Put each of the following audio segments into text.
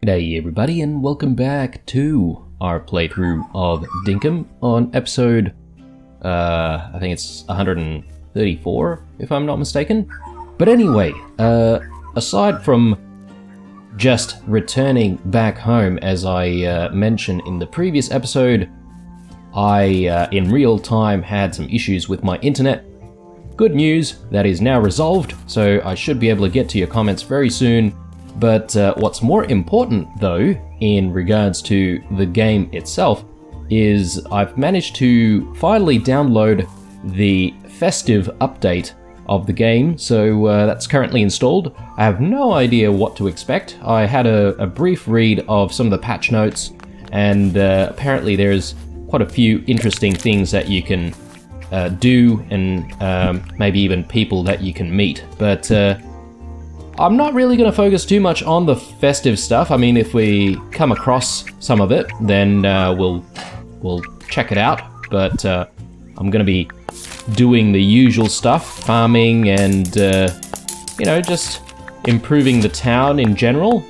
G'day everybody and welcome back to our playthrough of Dinkum on episode, I think it's 134 if I'm not mistaken. But anyway, aside from just returning back home as I mentioned in the previous episode, I in real time had some issues with my internet. Good news, that is now resolved, so I should be able to get to your comments very soon. But what's more important though, in regards to the game itself, is I've managed to finally download the Festive update of the game, so that's currently installed. I have no idea what to expect. I had a brief read of some of the patch notes, and apparently there's quite a few interesting things that you can do, and maybe even people that you can meet. But I'm not really going to focus too much on the Festive stuff. I mean, if we come across some of it, then we'll check it out. But I'm going to be doing the usual stuff, farming and, just improving the town in general.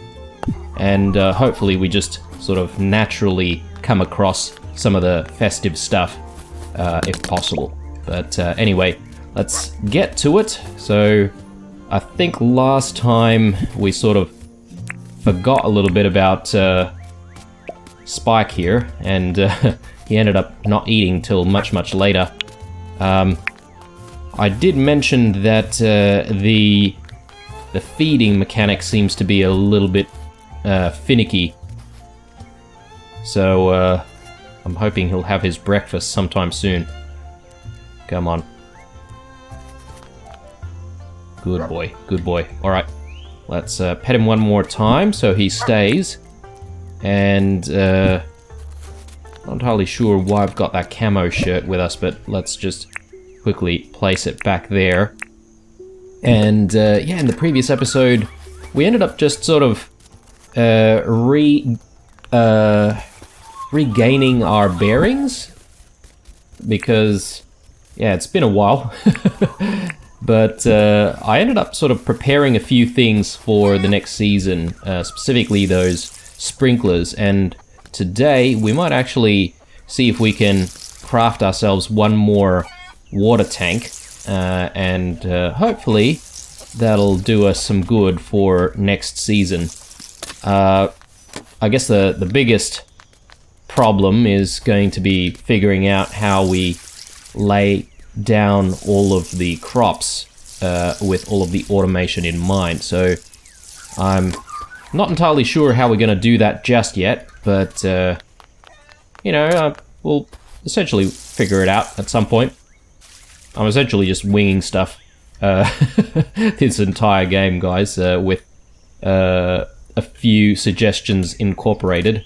And hopefully we just sort of naturally come across some of the Festive stuff, if possible. But anyway, let's get to it. So I think last time we sort of forgot a little bit about Spike here, and he ended up not eating till much later. I did mention that the feeding mechanic seems to be a little bit finicky, so I'm hoping he'll have his breakfast sometime soon. Come on. Good boy, good boy. Alright, let's pet him one more time so he stays. And not entirely sure why I've got that camo shirt with us, but let's just quickly place it back there. And yeah, in the previous episode, we ended up just sort of regaining our bearings. Because, yeah, it's been a while. But I ended up sort of preparing a few things for the next season, specifically those sprinklers, and today we might actually see if we can craft ourselves one more water tank, and hopefully that'll do us some good for next season. I guess the biggest problem is going to be figuring out how we lay down all of the crops with all of the automation in mind. So I'm not entirely sure how we're going to do that just yet, but we'll essentially figure it out at some point. I'm essentially just winging stuff this entire game, guys, with a few suggestions incorporated,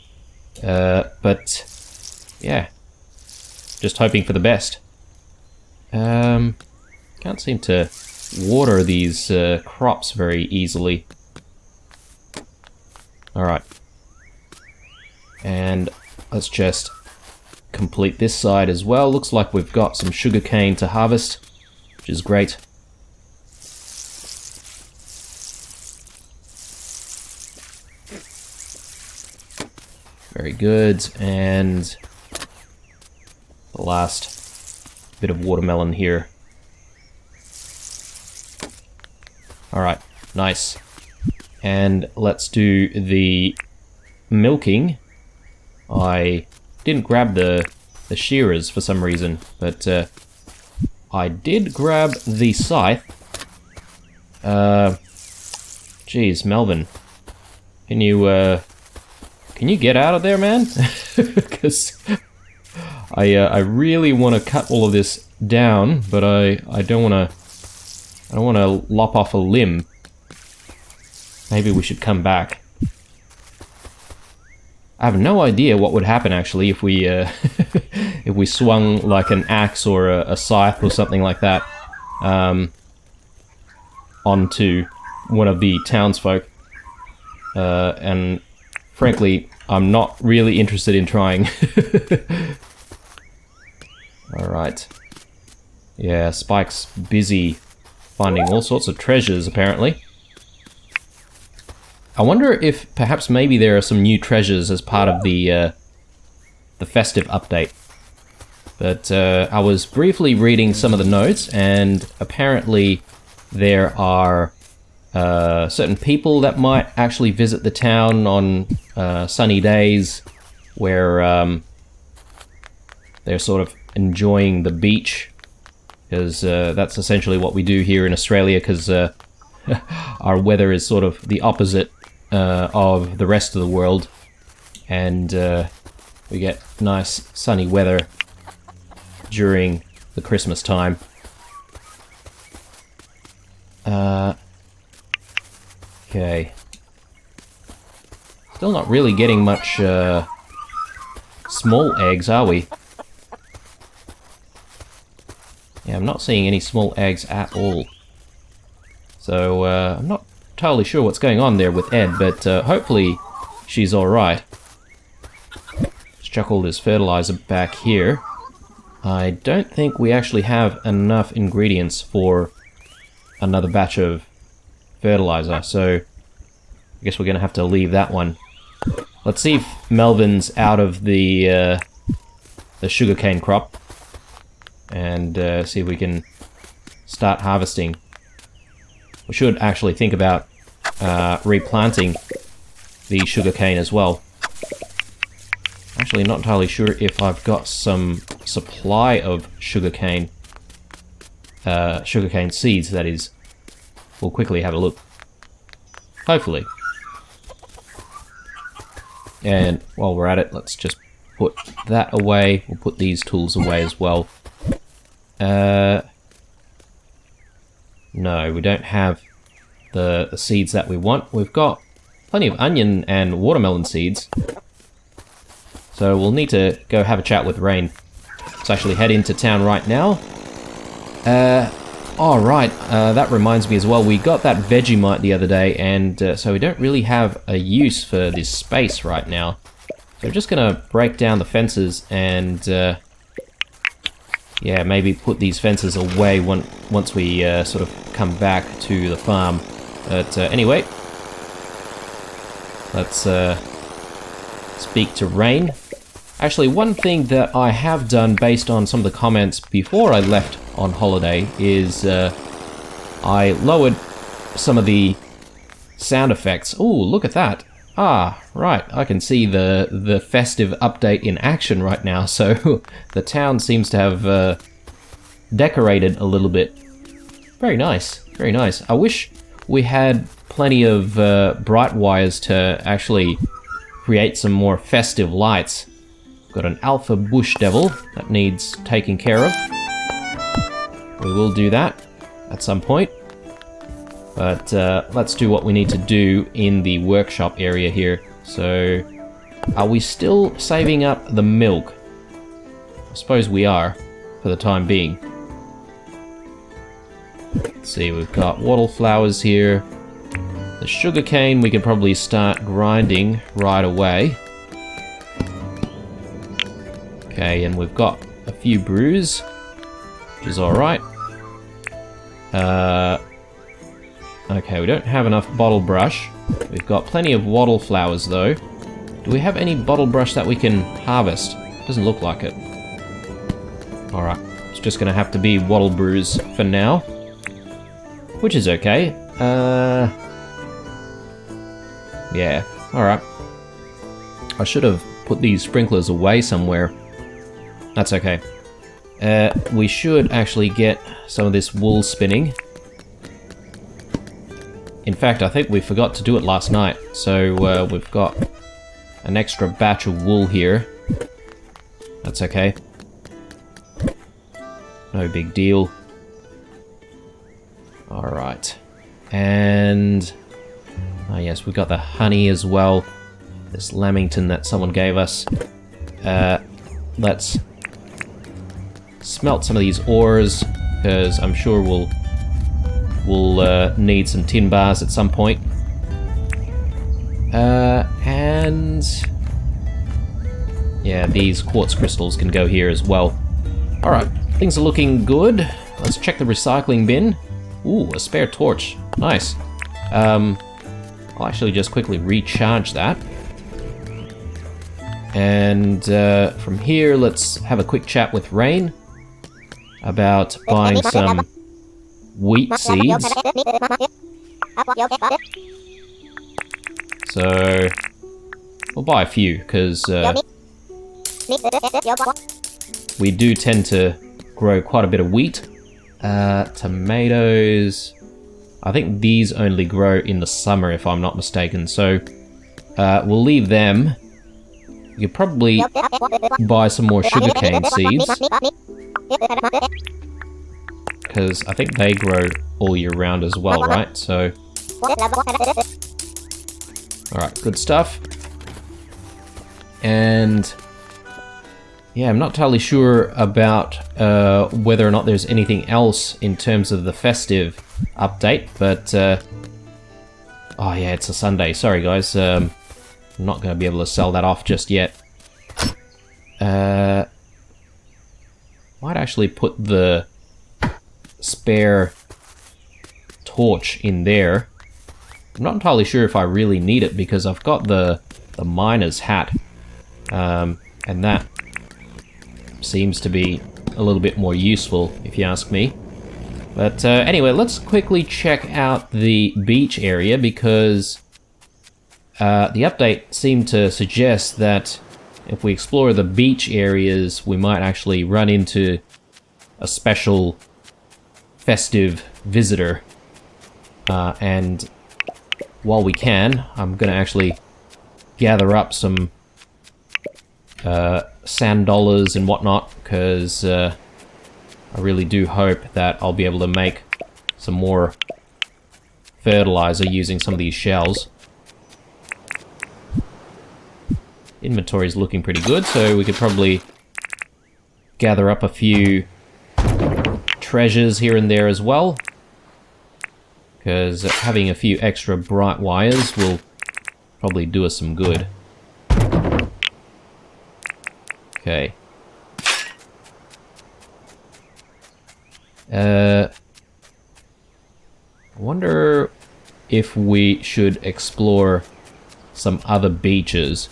but yeah, just hoping for the best. Can't seem to water these crops very easily. Alright. And let's just complete this side as well. Looks like we've got some sugarcane to harvest, which is great. Very good. And the last bit of watermelon here. Alright, nice. And let's do the milking. I didn't grab the shearers for some reason, but I did grab the scythe. Geez, Melvin. Can you get out of there, man? Because I really want to cut all of this down, but I don't want to lop off a limb. Maybe we should come back. I have no idea what would happen actually if we if we swung like an axe or a scythe or something like that onto one of the townsfolk. And frankly, I'm not really interested in trying. Alright. Yeah, Spike's busy finding all sorts of treasures, apparently. I wonder if perhaps maybe there are some new treasures as part of the Festive update. But I was briefly reading some of the notes, and apparently there are certain people that might actually visit the town on sunny days where they're sort of enjoying the beach, because that's essentially what we do here in Australia, because our weather is sort of the opposite of the rest of the world, and we get nice sunny weather during the Christmas time. Okay. Still not really getting much small eggs, are we? Yeah, I'm not seeing any small eggs at all. So, I'm not entirely sure what's going on there with Ed, but hopefully she's alright. Let's chuck all this fertilizer back here. I don't think we actually have enough ingredients for another batch of fertilizer, so I guess we're going to have to leave that one. Let's see if Melvin's out of the sugarcane crop, and see if we can start harvesting. We should actually think about replanting the sugarcane as well. Actually, not entirely sure if I've got some supply of sugarcane seeds, that is. We'll quickly have a look. Hopefully. And while we're at it, let's just put that away. We'll put these tools away as well. No, we don't have the seeds that we want. We've got plenty of onion and watermelon seeds. So we'll need to go have a chat with Rain. Let's actually head into town right now. Alright, that reminds me as well, we got that Vegemite the other day, and so we don't really have a use for this space right now. So we're just gonna break down the fences and, yeah, maybe put these fences away once we sort of come back to the farm. But anyway, let's speak to Rain. Actually, one thing that I have done based on some of the comments before I left on holiday is I lowered some of the sound effects. Oh, look at that. Ah, right, I can see the Festive update in action right now, so the town seems to have decorated a little bit. Very nice, very nice. I wish we had plenty of bright wires to actually create some more festive lights. Got an alpha bush devil that needs taking care of. We will do that at some point. But let's do what we need to do in the workshop area here. So, are we still saving up the milk? I suppose we are, for the time being. Let's see, we've got wattle flowers here. The sugarcane we can probably start grinding right away. Okay, and we've got a few brews, which is alright. Okay, we don't have enough bottle brush. We've got plenty of wattle flowers, though. Do we have any bottle brush that we can harvest? Doesn't look like it. Alright, it's just gonna have to be wattle brews for now. Which is okay. Yeah, alright. I should have put these sprinklers away somewhere. That's okay. We should actually get some of this wool spinning. In fact, I think we forgot to do it last night, so we've got an extra batch of wool here. That's okay. No big deal. Alright. And... oh yes, we've got the honey as well. This lamington that someone gave us. Let's smelt some of these ores, because I'm sure we'll need some tin bars at some point. And yeah, these quartz crystals can go here as well. Alright, things are looking good. Let's check the recycling bin. Ooh, a spare torch. Nice. I'll actually just quickly recharge that. And from here, let's have a quick chat with Rain about buying some wheat seeds. So we'll buy a few because we do tend to grow quite a bit of wheat. Tomatoes, I think these only grow in the summer if I'm not mistaken, so we'll leave them. You could probably buy some more sugarcane seeds, because I think they grow all year round as well, right? So, alright, good stuff. And yeah, I'm not entirely sure about whether or not there's anything else in terms of the festive update, but oh yeah, it's a Sunday. Sorry guys, I'm not going to be able to sell that off just yet. Might actually put the spare torch in there. I'm not entirely sure if I really need it because I've got the miner's hat, and that seems to be a little bit more useful if you ask me. But anyway, let's quickly check out the beach area because the update seemed to suggest that if we explore the beach areas, we might actually run into a special festive visitor. And while we can, I'm going to actually gather up some sand dollars and whatnot, because I really do hope that I'll be able to make some more fertilizer using some of these shells. Inventory is looking pretty good, so we could probably gather up a few treasures here and there as well, because having a few extra bright wires will probably do us some good. Okay. I wonder if we should explore some other beaches.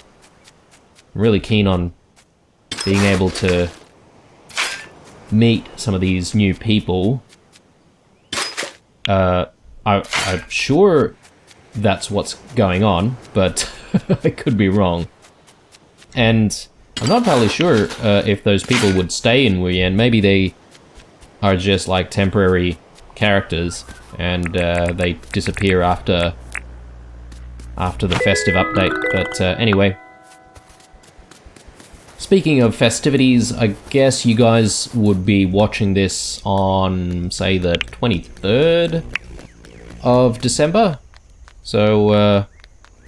I'm really keen on being able to meet some of these new people. I'm sure that's what's going on, but I could be wrong. And I'm not entirely sure if those people would stay in Wooyan. Maybe they are just like temporary characters and they disappear after the festive update. But anyway, speaking of festivities, I guess you guys would be watching this on, say, the 23rd of December. So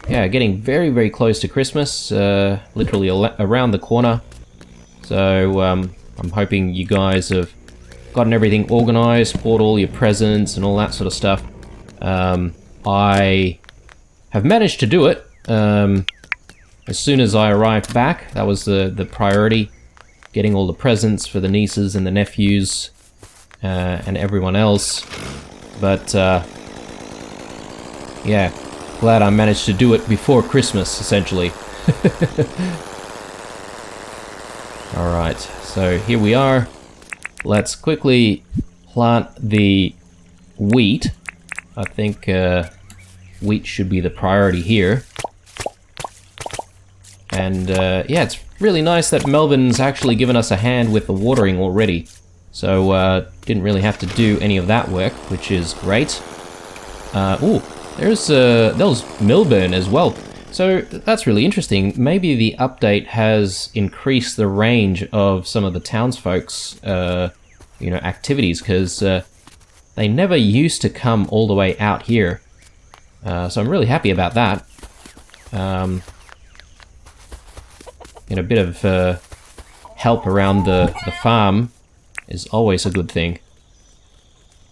yeah, getting very, very close to Christmas, literally around the corner. So I'm hoping you guys have gotten everything organized, bought all your presents and all that sort of stuff. I have managed to do it. As soon as I arrived back, that was the priority. Getting all the presents for the nieces and the nephews and everyone else. But yeah, glad I managed to do it before Christmas, essentially. Alright, so here we are. Let's quickly plant the wheat. I think wheat should be the priority here. And yeah, it's really nice that Melvin's actually given us a hand with the watering already. So didn't really have to do any of that work, which is great. Ooh, there was Milburn as well. So that's really interesting. Maybe the update has increased the range of some of the townsfolk's you know, activities, because they never used to come all the way out here. So I'm really happy about that. You know, a bit of help around the farm is always a good thing.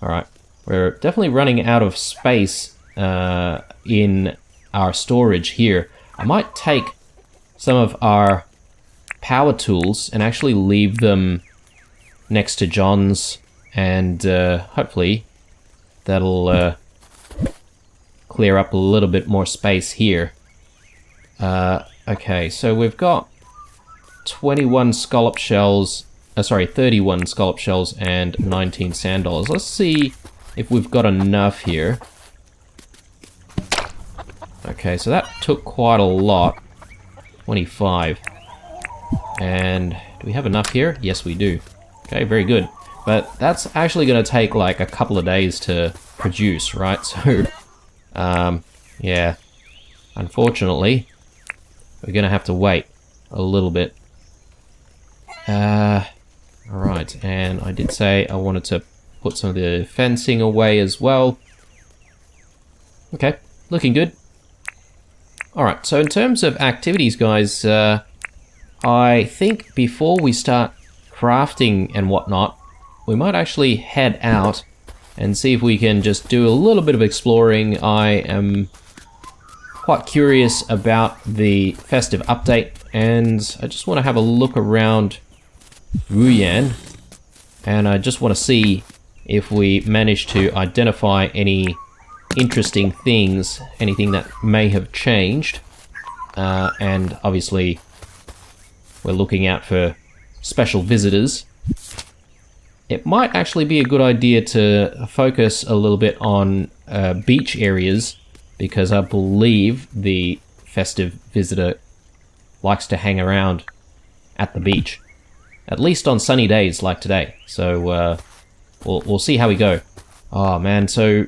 Alright, we're definitely running out of space in our storage here. I might take some of our power tools and actually leave them next to John's, and hopefully that'll clear up a little bit more space here. Okay, so we've got 21 scallop shells, 31 scallop shells and 19 sand dollars. Let's see if we've got enough here. Okay, so that took quite a lot. 25. And do we have enough here? Yes, we do. Okay, very good. But that's actually going to take like a couple of days to produce, right? So, yeah. Unfortunately, we're going to have to wait a little bit. Alright, and I did say I wanted to put some of the fencing away as well. Okay, looking good. Alright, so in terms of activities, guys, I think before we start crafting and whatnot, we might actually head out and see if we can just do a little bit of exploring. I am quite curious about the festive update, and I just want to have a look around Wooyan, and I just want to see if we manage to identify any interesting things, anything that may have changed, and obviously we're looking out for special visitors. It might actually be a good idea to focus a little bit on beach areas, because I believe the festive visitor likes to hang around at the beach, at least on sunny days like today. So we'll see how we go. Oh man, so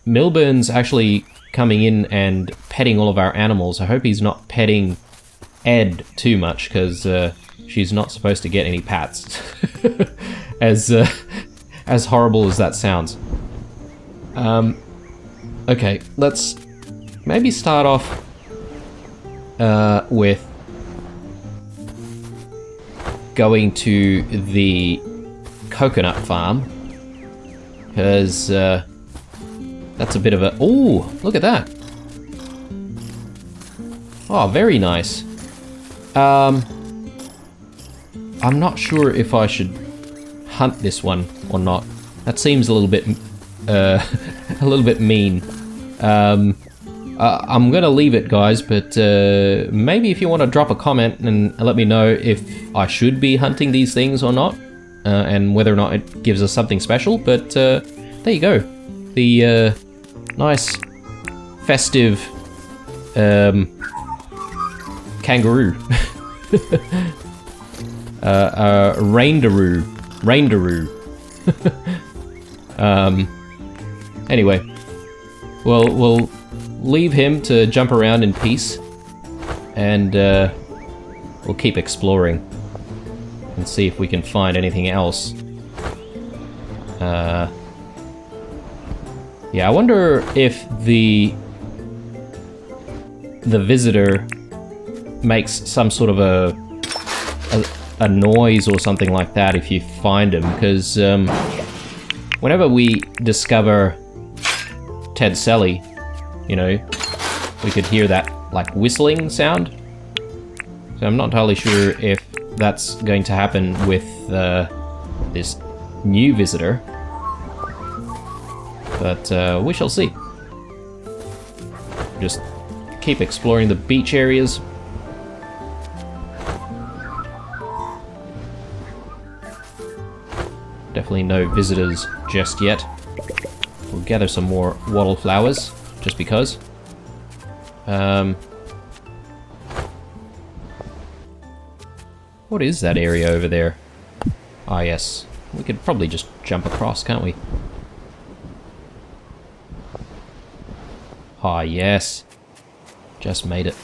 Milburn's actually coming in and petting all of our animals. I hope he's not petting Ed too much, because she's not supposed to get any pats. As horrible as that sounds. Okay, let's maybe start off with going to the coconut farm, because that's a bit of a... Ooh, look at that. Oh, very nice. I'm not sure if I should hunt this one or not. That seems a little bit mean. I'm gonna leave it, guys, but maybe if you want to drop a comment and let me know if I should be hunting these things or not, and whether or not it gives us something special. But there you go. The nice festive kangaroo. Reindeer. Anyway, we'll leave him to jump around in peace, and we'll keep exploring and see if we can find anything else. Yeah, I wonder if the visitor makes some sort of a noise or something like that if you find him, because whenever we discover Ted Selly, you know, we could hear that like whistling sound. So I'm not entirely sure if that's going to happen with this new visitor, but we shall see. Just keep exploring the beach areas. Definitely no visitors just yet. We'll gather some more wattle flowers, just because. What is that area over there? Ah, yes. We could probably just jump across, can't we? Ah, yes. Just made it.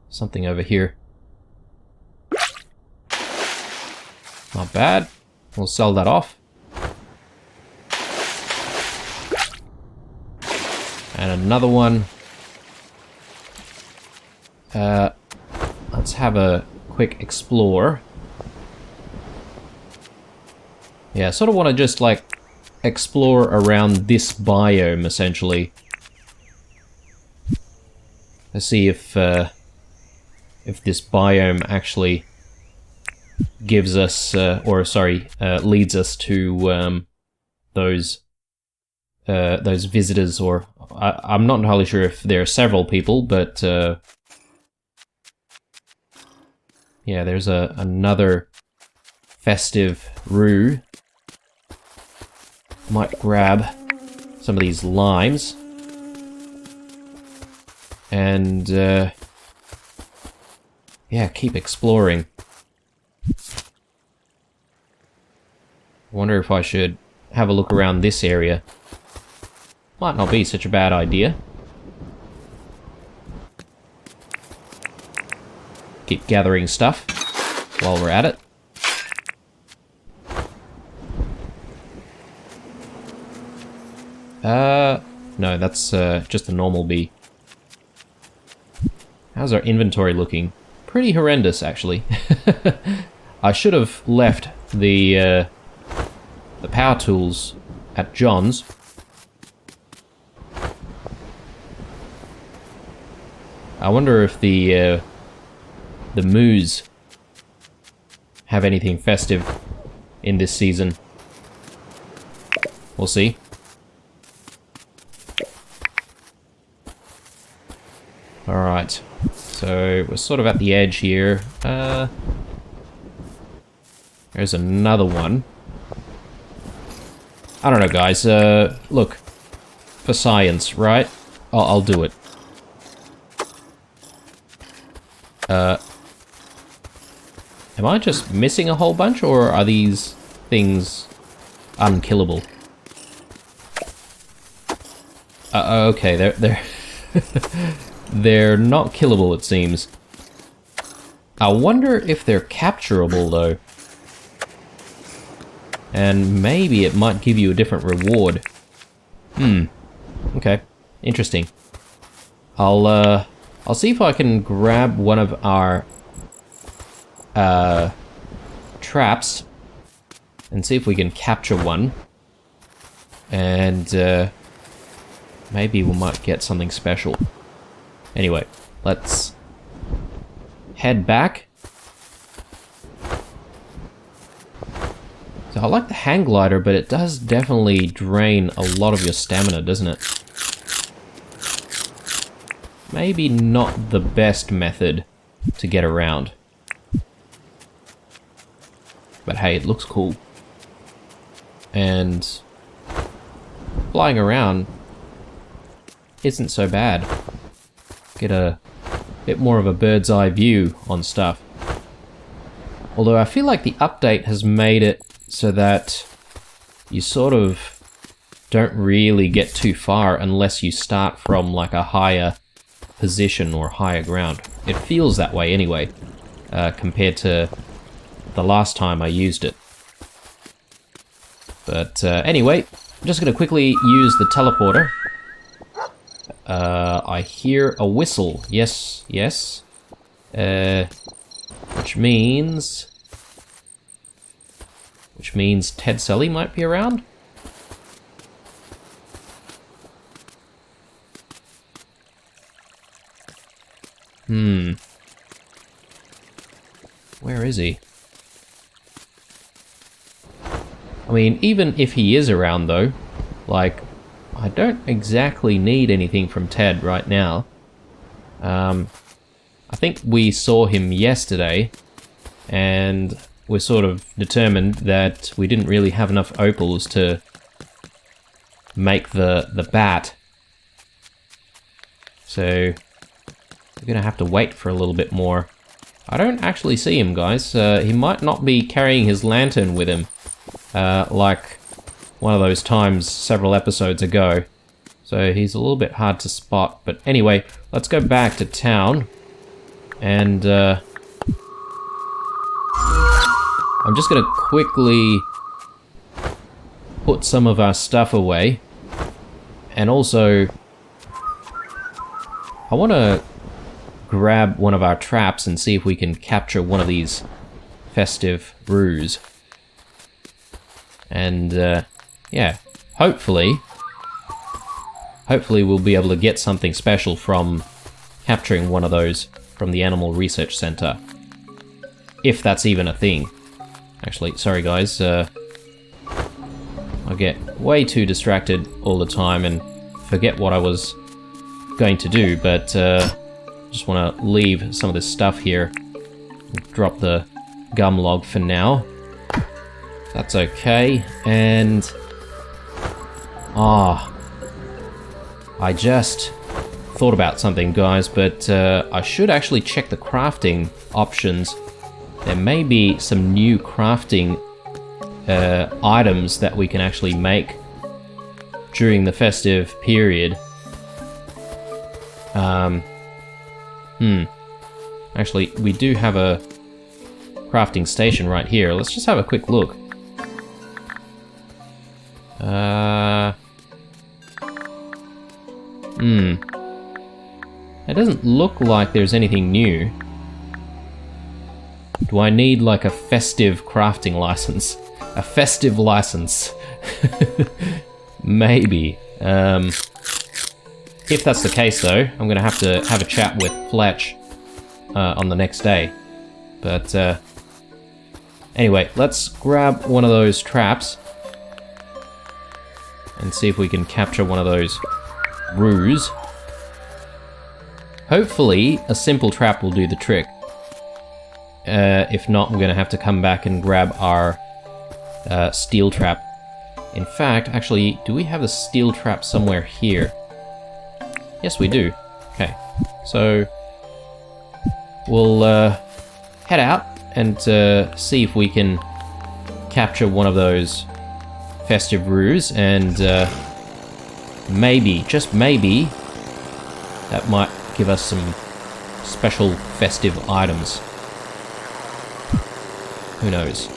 Something over here. Not bad. We'll sell that off. And another one. Let's have a quick explore. Yeah, I sort of want to just like explore around this biome essentially. Let's see if this biome actually gives us, leads us to those those visitors, or I'm not entirely sure if there are several people, but yeah, there's another festive rue. Might grab some of these limes and yeah, keep exploring. I wonder if I should have a look around this area. Might not be such a bad idea. Keep gathering stuff while we're at it. No, that's just a normal bee. How's our inventory looking? Pretty horrendous, actually. I should have left the power tools at John's. I wonder if the moos have anything festive in this season. We'll see. Alright, so we're sort of at the edge here. There's another one. I don't know, guys. Look, for science, right? I'll do it. Am I just missing a whole bunch, or are these things unkillable? Okay, they're they're not killable, it seems. I wonder if they're capturable, though. And maybe it might give you a different reward. Okay, interesting. I'll see if I can grab one of our traps and see if we can capture one. And maybe we might get something special. Anyway, let's head back. So I like the hang glider, but it does definitely drain a lot of your stamina, doesn't it? Maybe not the best method to get around. But hey, it looks cool. And flying around isn't so bad. Get a bit more of a bird's eye view on stuff. Although I feel like the update has made it so that you sort of don't really get too far unless you start from like a higher position or higher ground. It feels that way anyway, compared to the last time I used it. But anyway, I'm just going to quickly use the teleporter. I hear a whistle. Yes, yes. Which means Ted Sully might be around? Where is he? I mean, even if he is around though, like, I don't exactly need anything from Ted right now. I think we saw him yesterday, and we're sort of determined that we didn't really have enough opals to make the bat. So we're gonna have to wait for a little bit more. I don't actually see him, guys. He might not be carrying his lantern with him, like one of those times several episodes ago. So he's a little bit hard to spot. But anyway, let's go back to town. And I'm just going to quickly put some of our stuff away. And also, I want to grab one of our traps and see if we can capture one of these festive roos. And yeah, hopefully we'll be able to get something special from capturing one of those from the Animal Research Center. If that's even a thing. Actually, sorry guys, I get way too distracted all the time and forget what I was going to do, but just want to leave some of this stuff here. Drop the gum log for now. That's okay. And I just thought about something, guys, but I should actually check the crafting options. There may be some new crafting items that we can actually make during the festive period. Actually, we do have a crafting station right here. Let's just have a quick look. It doesn't look like there's anything new. Do I need like a festive crafting license? A festive license? Maybe. If that's the case though, I'm gonna have to have a chat with Fletch on the next day. But anyway, let's grab one of those traps and see if we can capture one of those roos. Hopefully, a simple trap will do the trick. If not, we're gonna have to come back and grab our steel trap. In fact, actually, do we have a steel trap somewhere here? Yes, we do. Okay, so we'll head out and see if we can capture one of those festive roos, and maybe, just maybe, that might give us some special festive items. Who knows?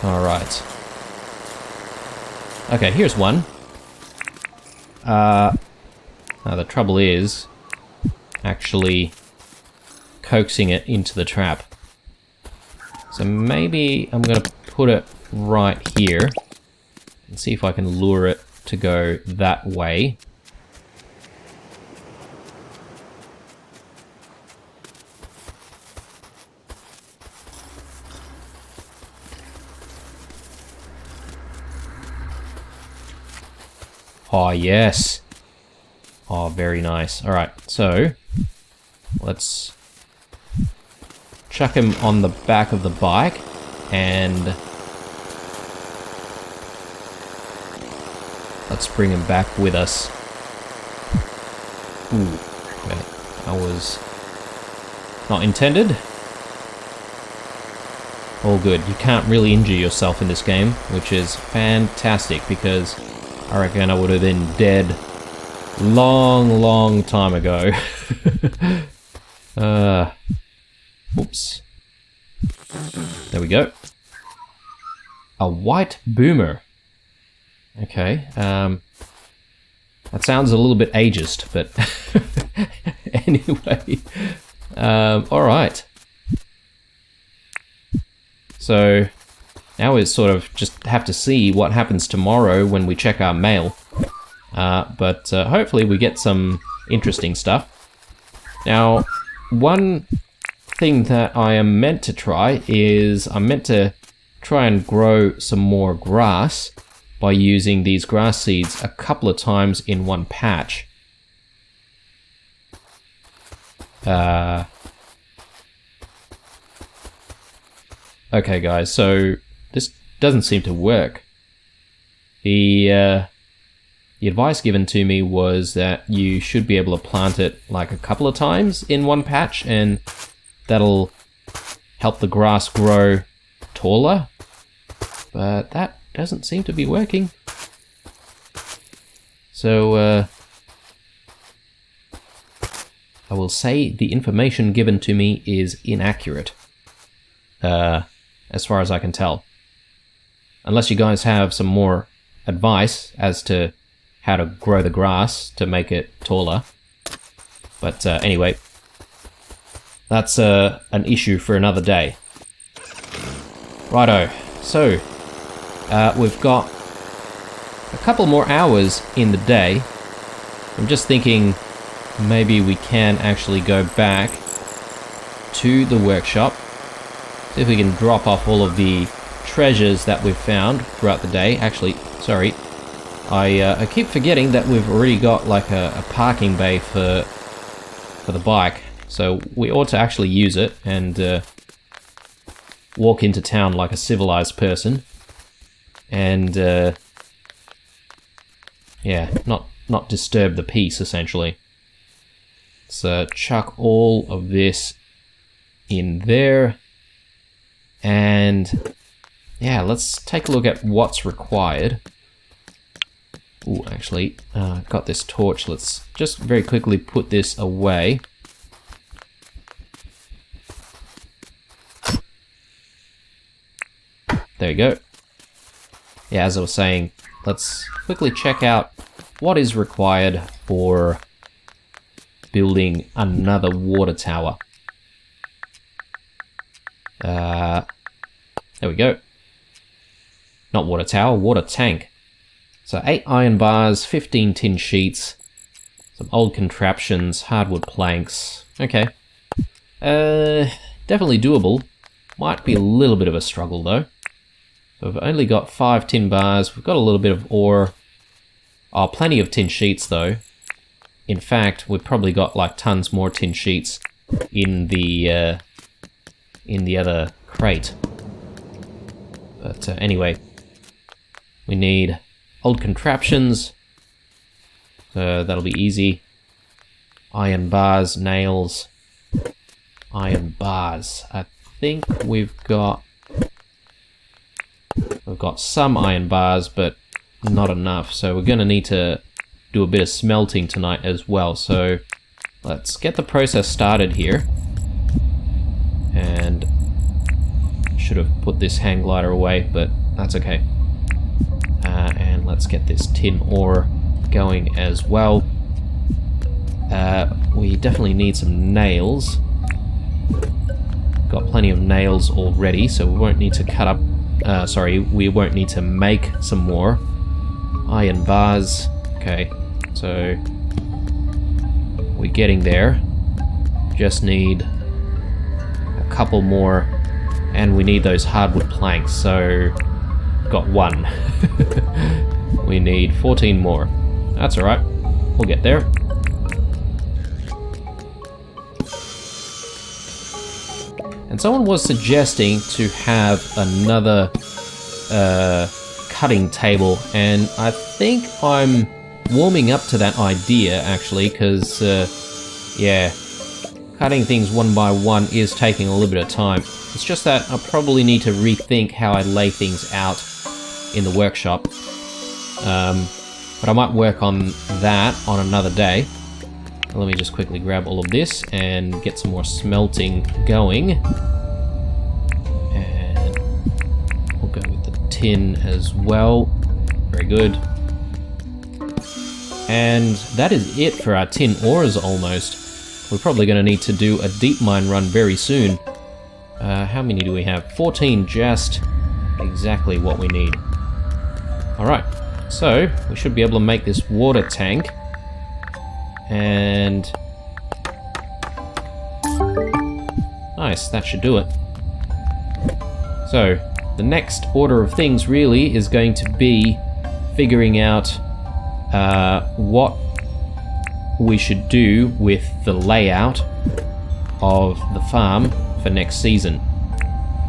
Alright. Okay, here's one. Now the trouble is actually coaxing it into the trap. So maybe I'm gonna put it right here and see if I can lure it to go that way. Oh, yes. Oh, very nice. All right, so let's chuck him on the back of the bike and let's bring him back with us. Ooh, okay. That was not intended. All good. You can't really injure yourself in this game, which is fantastic because I reckon I would have been dead long time ago. Oops. There we go. A white boomer. Okay, that sounds a little bit ageist, but anyway. Alright. So now we sort of just have to see what happens tomorrow when we check our mail. But hopefully we get some interesting stuff. Now, one thing that I am meant to try is I'm meant to try and grow some more grass by using these grass seeds a couple of times in one patch. Okay guys, so this doesn't seem to work. The advice given to me was that you should be able to plant it like a couple of times in one patch and that'll help the grass grow taller, but that doesn't seem to be working. So I will say the information given to me is inaccurate, as far as I can tell. Unless you guys have some more advice as to how to grow the grass to make it taller. But anyway, that's an issue for another day. Righto, so we've got a couple more hours in the day. I'm just thinking maybe we can actually go back to the workshop See if we can drop off all of the treasures that we've found throughout the day. Actually, sorry. I keep forgetting that we've already got like a parking bay for the bike. So we ought to actually use it and walk into town like a civilized person. And yeah, not disturb the peace, essentially. So chuck all of this in there. And yeah, let's take a look at what's required. Ooh, actually, got this torch. Let's just very quickly put this away. There you go. Yeah, as I was saying, let's quickly check out what is required for building another water tower. There we go. Not water tower, water tank. So 8 iron bars, 15 tin sheets, some old contraptions, hardwood planks. Okay. Definitely doable. Might be a little bit of a struggle though. We've only got 5 tin bars, we've got a little bit of ore. Oh, plenty of tin sheets though. In fact, we've probably got like tons more tin sheets in the other crate. But anyway, we need old contraptions. That'll be easy. Iron bars, nails, iron bars. I think we've got some iron bars, but not enough. So we're going to need to do a bit of smelting tonight as well. So let's get the process started here. And should have put this hang glider away, but that's okay. And let's get this tin ore going as well. We definitely need some nails. Got plenty of nails already, so we won't need to cut up. We won't need to make some more. Iron bars. Okay, so we're getting there. Just need a couple more, and we need those hardwood planks. So got 1. We need 14 more. That's all right. We'll get there. And someone was suggesting to have another cutting table, and I think I'm warming up to that idea actually, because yeah, cutting things one by one is taking a little bit of time. It's just that I probably need to rethink how I lay things out in the workshop. But I might work on that on another day. Let me just quickly grab all of this and get some more smelting going. And we'll go with the tin as well. Very good. And that is it for our tin ores almost. We're probably going to need to do a deep mine run very soon. How many do we have? 14, just exactly what we need. Alright, so we should be able to make this water tank. And nice, that should do it. So the next order of things really is going to be figuring out what we should do with the layout of the farm for next season.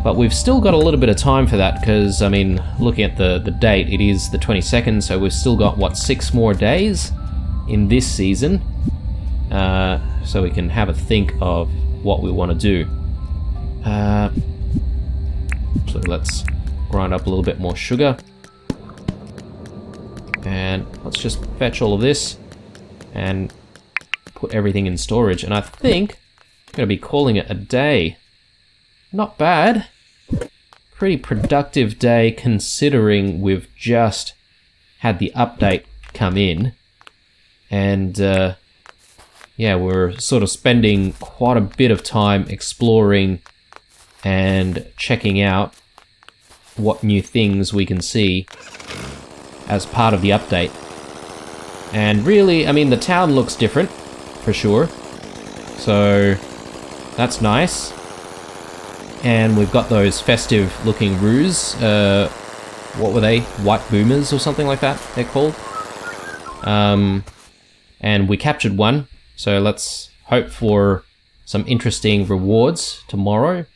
But we've still got a little bit of time for that, because I mean, looking at the date, it is the 22nd, so we've still got what, 6 more days in this season, so we can have a think of what we want to do. So let's grind up a little bit more sugar, and let's just fetch all of this and put everything in storage, and I think I'm going to be calling it a day. Not bad. Pretty productive day considering we've just had the update come in. And yeah, we're sort of spending quite a bit of time exploring and checking out what new things we can see as part of the update. And really, I mean, the town looks different, for sure. So that's nice. and we've got those festive looking roos. What were they? White boomers or something like that they're called. And we captured one, so let's hope for some interesting rewards tomorrow.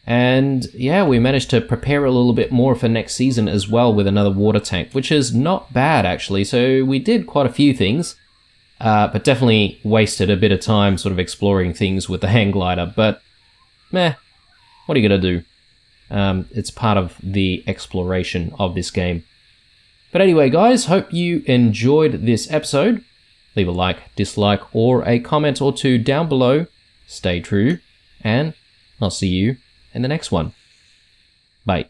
And yeah, we managed to prepare a little bit more for next season as well with another water tank, which is not bad actually. So we did quite a few things, but definitely wasted a bit of time sort of exploring things with the hang glider. But meh, what are you gonna do? It's part of the exploration of this game. But anyway, guys, hope you enjoyed this episode. Leave a like, dislike, or a comment or two down below. Stay true, and I'll see you in the next one. Bye.